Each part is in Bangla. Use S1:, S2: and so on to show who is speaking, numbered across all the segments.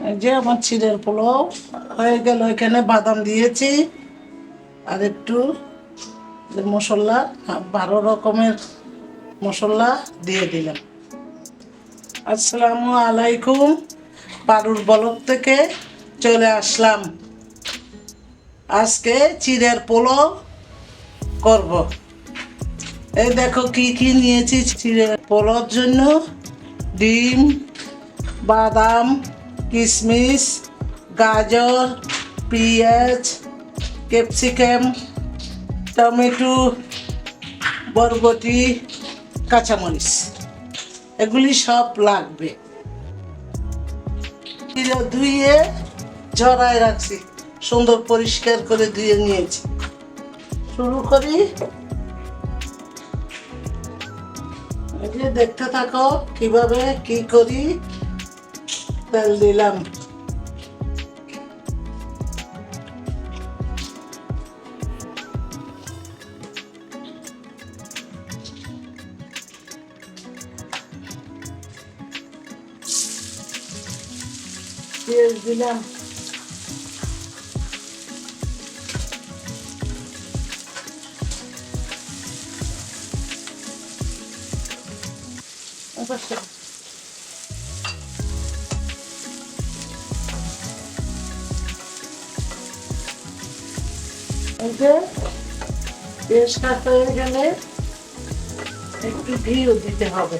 S1: এই যে আমার চিড়ের পোলাও হয়ে গেল। এখানে বাদাম দিয়েছি আর একটু মশলা, 12 রকমের মশলা দিয়ে দিলাম। আসসালামু আলাইকুম, পারুর ব্লগ থেকে চলে আসলাম। আজকে চিড়ের পোলাও করব। এই দেখো কি কি নিয়েছি চিড়ের পোলাওর জন্য। ডিম, বাদাম, কিশমিশ, গাজর, পেঁয়াজ, ক্যাপসিকাম, টমেটো, বরবটি, কাঁচামরিচ, এগুলি সব লাগবে। ধুয়ে জড়ায় রাখছি, সুন্দর পরিষ্কার করে ধুয়ে নিয়েছি। শুরু করি। দেখতে থাকো কিভাবে কি করি। তেল দিলাম, পেঁয়াজ দিলাম, পেঁয়াজ কাটা হয়ে গেলে একটু ঘিও দিতে হবে।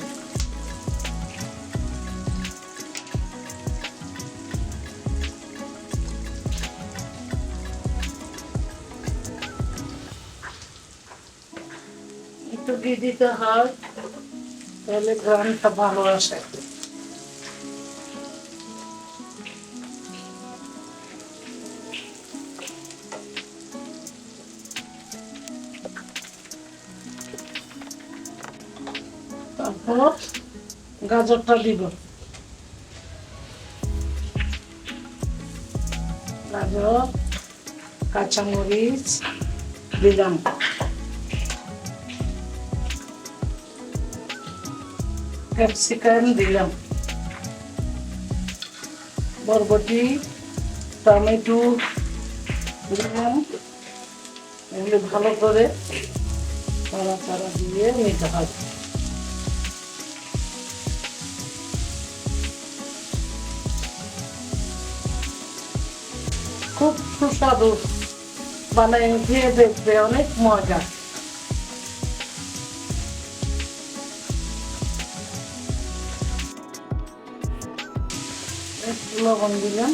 S1: একটু ঘি দিতে হয়, তাহলে ঘ্রাণটা ভালো আসে। তারপর গাজরটা দিব, গাজর, কাঁচামরিচ দিলাম, ক্যাপসিকাম দিলাম, বরবটি, টমেটো দিলাম। এগুলো ভালো করে নাড়াচাড়া দিয়ে নিতে হবে। খুব সুস্বাদু, বানাই খেয়ে দেখবে, অনেক মজা। লবণ দিলাম,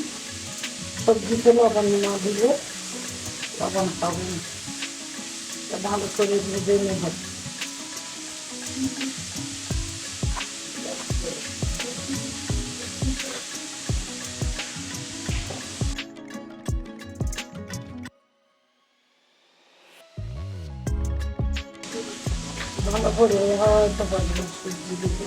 S1: সবজিতে লবণ না দিলে লবণ পাবেন। ভালো করে ভেজে নেব। ভালো করে হয়তো সবজি দিতে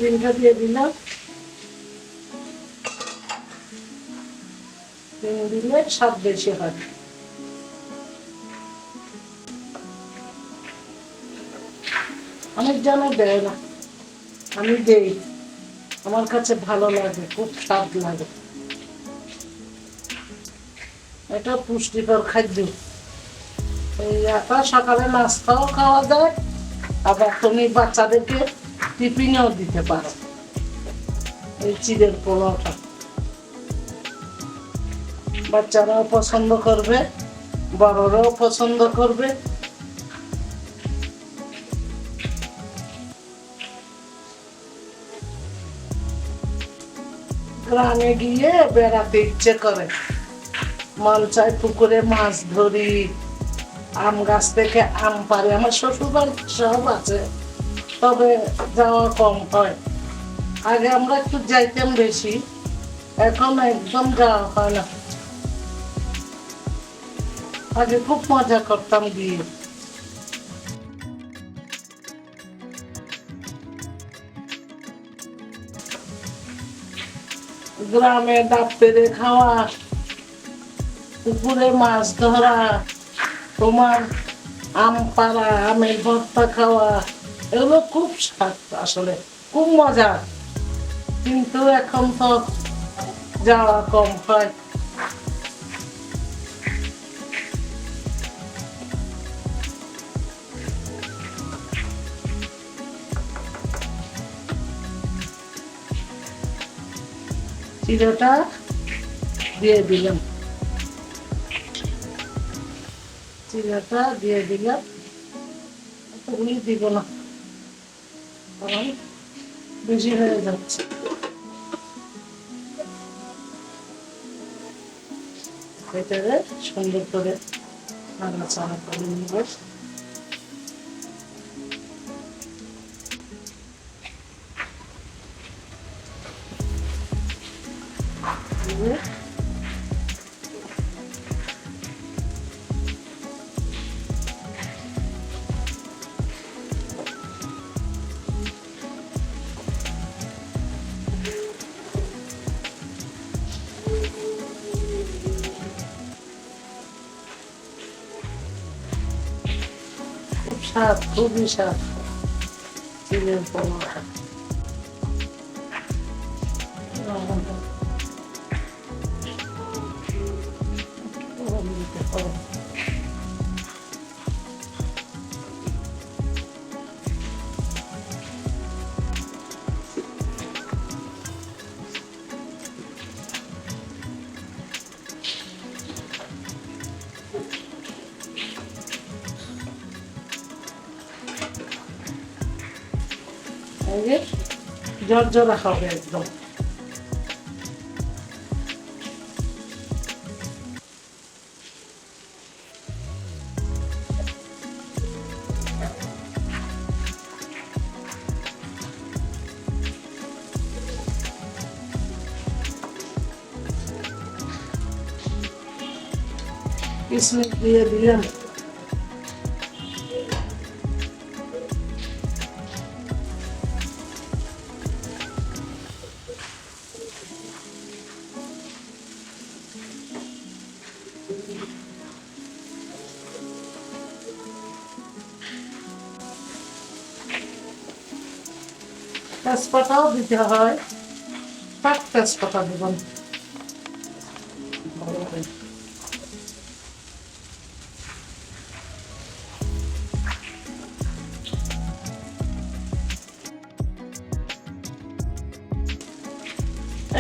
S1: ডিমটা দিয়ে দিলাম। ডিম দিলে স্বাদ বেশি হয়। অনেক জনে দেয় না, আমি দেই, আমার কাছে ভালো লাগে, খুব স্বাদ লাগে। এটা পুষ্টিকর খাদ্য। এই এটা সকালে নাস্তাও খাওয়া যায়, আবার তুমি বাচ্চাদেরকে টিফিনেও দিতে পারো। এই চিড়ের পোলাওটা বাচ্চারাও পছন্দ করবে, বড়রাও পছন্দ করবে। গ্রামে গিয়ে বেড়াতে ইচ্ছে করে, মন চায় পুকুরে মাছ ধরি, আম গাছ থেকে আম পাড়ি। আমার শ্বশুর বাড়ি সব আছে, তবে যাওয়া কম হয়। আগে আমরা একটু যাইতাম বেশি, এখন একদম যাওয়া হয় না। আগে খুব মজা করতাম গিয়ে। গ্রামে ডাব পেড়ে খাওয়া, পুকুরে মাছ ধরা, তোমার আম পাড়া, আমের ভর্তা খাওয়া, এগুলো খুব স্বাদ, আসলে খুব মজা। কিন্তু এখন তো যাওয়া কম হয়। চিড়েটা দিয়ে দিলাম, চিড়েটা দিয়ে দিলাম, এতগুলি দিব না কারণ বেশি হয়ে যাচ্ছে। এটারে সুন্দর করে নাড়াচাড়া করে নিব। খুব স্বাদ, খুবই স্বাদ চিড়ের পোলাওটা। ঝরঝরা হবে একদম। কিশমিশ দিয়ে দিলাম, তেজপাতাও দিতে হয়, পাঁচ তেজপাতা দেবেন।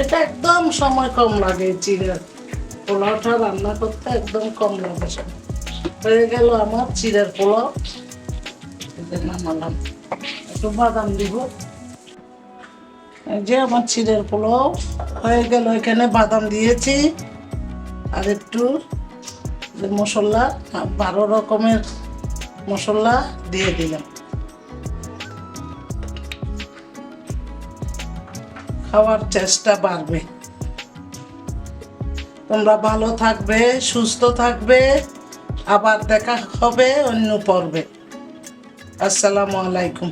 S1: এটা একদম সময় কম লাগে, চিড়ের পোলাওটা রান্না করতে একদম কম লাগে সময়। হয়ে গেল আমার চিড়ের পোলাও, নামালাম। একটু বাদাম দিব, যে আমার চিড়ের পোলাও হয়ে গেল। এখানে বাদাম দিয়েছি আর একটু মশলা, 12 রকমের মশলা দিয়ে দিলাম। খাওয়ার চেষ্টা বাড়বে। তোমরা ভালো থাকবে, সুস্থ থাকবে, আবার দেখা হবে অন্য পর্বে। আসসালামু আলাইকুম।